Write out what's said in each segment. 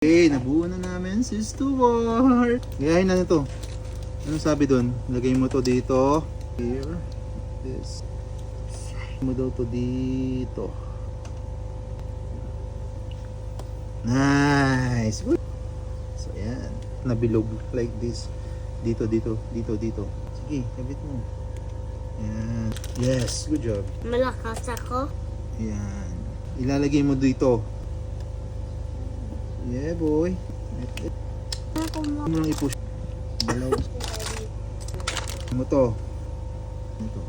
Okay, nabuo na namin si Stuart. Gayahin na nito. Anong sabi doon? Lagay mo to dito. Here. This. Lagay mo daw to dito. Nice. So, yan. Nabilog like this. Dito. Sige, kabit mo. Yan. Yes, good job. Malakas ako. Yan. Ilalagay mo dito. Yeah, boy. Ako mo. Ano lang i-push? Dalawa. Mo to. Ito.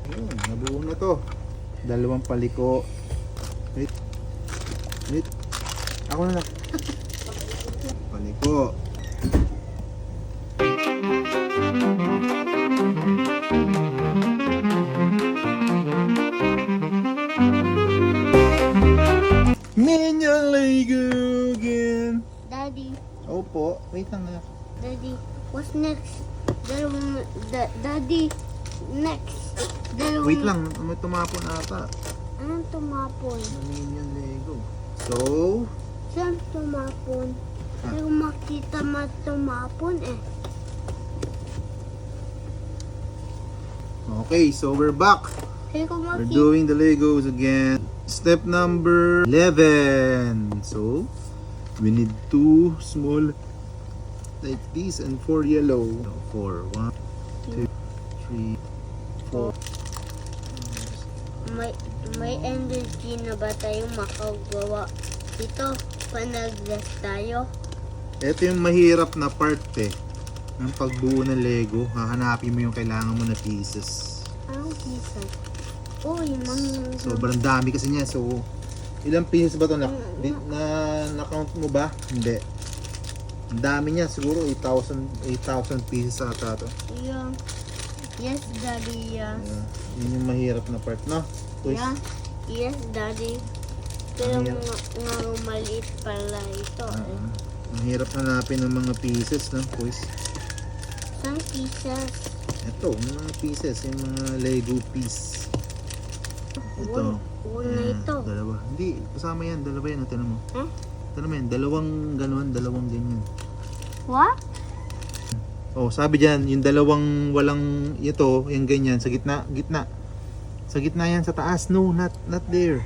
Ayun, nabuo na to. Dalawang paliko. Wait. Ako na lang. Paliko. Minion Lego again. Daddy, Opo, wait lang na. Daddy, what's next? Daddy, next. Wait lang, may tumapon ata. Anong tumapon? Na Minion Lego. So, Saan tumapon? Ah. Hindi ko makita tumapon eh. okay, so we're back. Hindi ko We're makita. doing the Legos again. Step number 11. So, we need 2 small like this and 4 yellow. 4. 1, 2, 3, 4. May energy na ba tayong makagawa dito? Panag-rest tayo? Ito yung mahirap na part ng pagbuo ng Lego. Hahanapin mo yung kailangan mo na pieces. Anong pieces? Uy, Sobrang dami kasi niya. So, ilang pieces ba ito? Na-count mo ba? Hindi. Ang dami niya. Siguro 8,000 pieces ata ito. Yeah. Yes, Daddy, yes. Yeah. Yun yung mahirap na part, no? Toys. Yeah. Yes, Daddy. Pero Mahirap. nga maliit pala ito. Mahirap hanapin ng mga pieces, no? Toys. Saan pieces? Ito, yung mga pieces. Yung mga Lego piece. Ito. Una Ayan, ito. Dalawa. Hindi, kasama yan. Dalawa yan. Tignan mo. Huh? Tignan mo yan. Dalawang ganon, dalawang ganyan. What? Oh, sabi diyan, yung dalawang walang ito, yung ganyan sa gitna. Sa gitna yan sa taas. No, not there.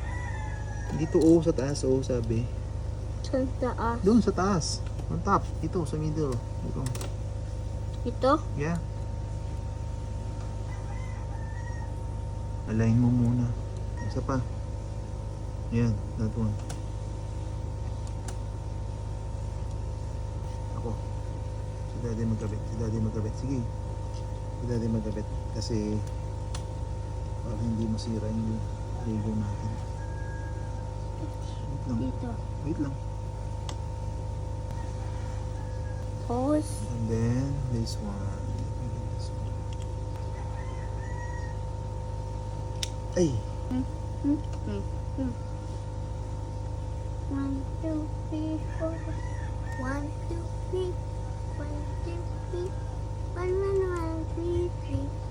Dito sa taas sabi. Saan taas? Doon sa taas. On top. Ito sa middle. Ito. Ito? Yeah. Align mo muna. Isa pa. Yan, that one. Ako. Si daddy magkabit. Sige. Si daddy magkabit. Kasi para hindi masira yung Lego natin. Wait lang. Dito. Wait lang. Pause. And then this one. Ay! Hmm. 1, 2, 3, 4. 1, 2, 3. 1, 2, 3. 1, 1, 1, 3, 3.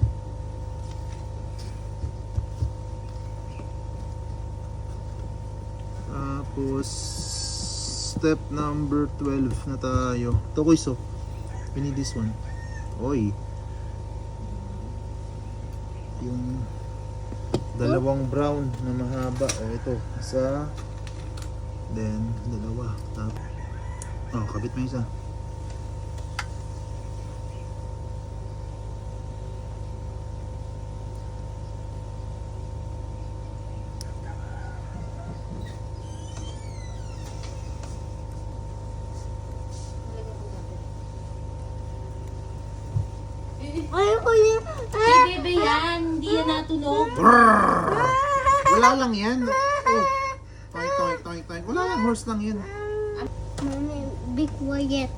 Tapos step number 12 na tayo. Ito ko iso. We need this one. Oy. Yung dalawang brown na mahaba. Ito. Isa. Then dalawa. Tapos. Oh, kabit mo isa. Ay, kuya. Hey, bebe yan. Hindi yan natunog. Wala lang yan. Oh. Toink. Wala lang. Horse lang yan. Mami, be quiet.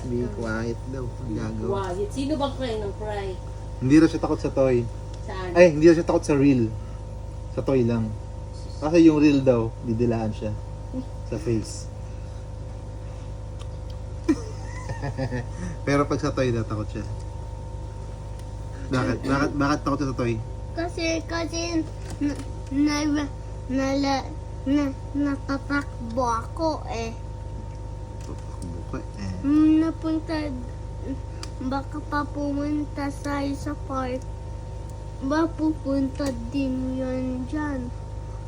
Be quiet daw. Ang gagawa. Wow. Sino bang cry ng cry? Hindi raw siya takot sa toy. Saan? Ay, hindi raw siya takot sa reel. Sa toy lang. Kasi yung reel daw, didilaan siya. Sa face. Pero pag sa toy daw, takot siya. Bakit? Bakit takot siya sa toy? Kasi natatakbo ako eh. Papakbo ka eh. Baka pa pumunta tayo sa park. Ba pupunta din yun dyan.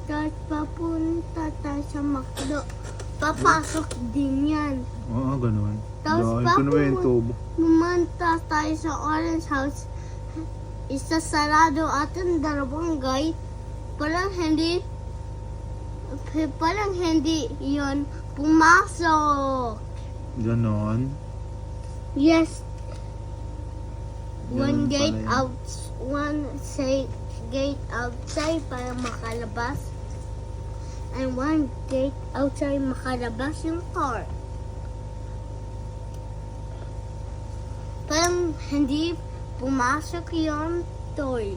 Tapos papunta tayo sa McDo. Papasok din yan. Oo, ganun. Tapos Dahil ko naman yung tubo. pumunta tayo sa Orange House. Isa sarado at ang dalawang gate. Parang hindi yon pumasok. Ganon. Yes. Ganun pala yun. One gate outside para makalabas. And one gate outside makalabas yung car. Parang hindi pumasok yung toy.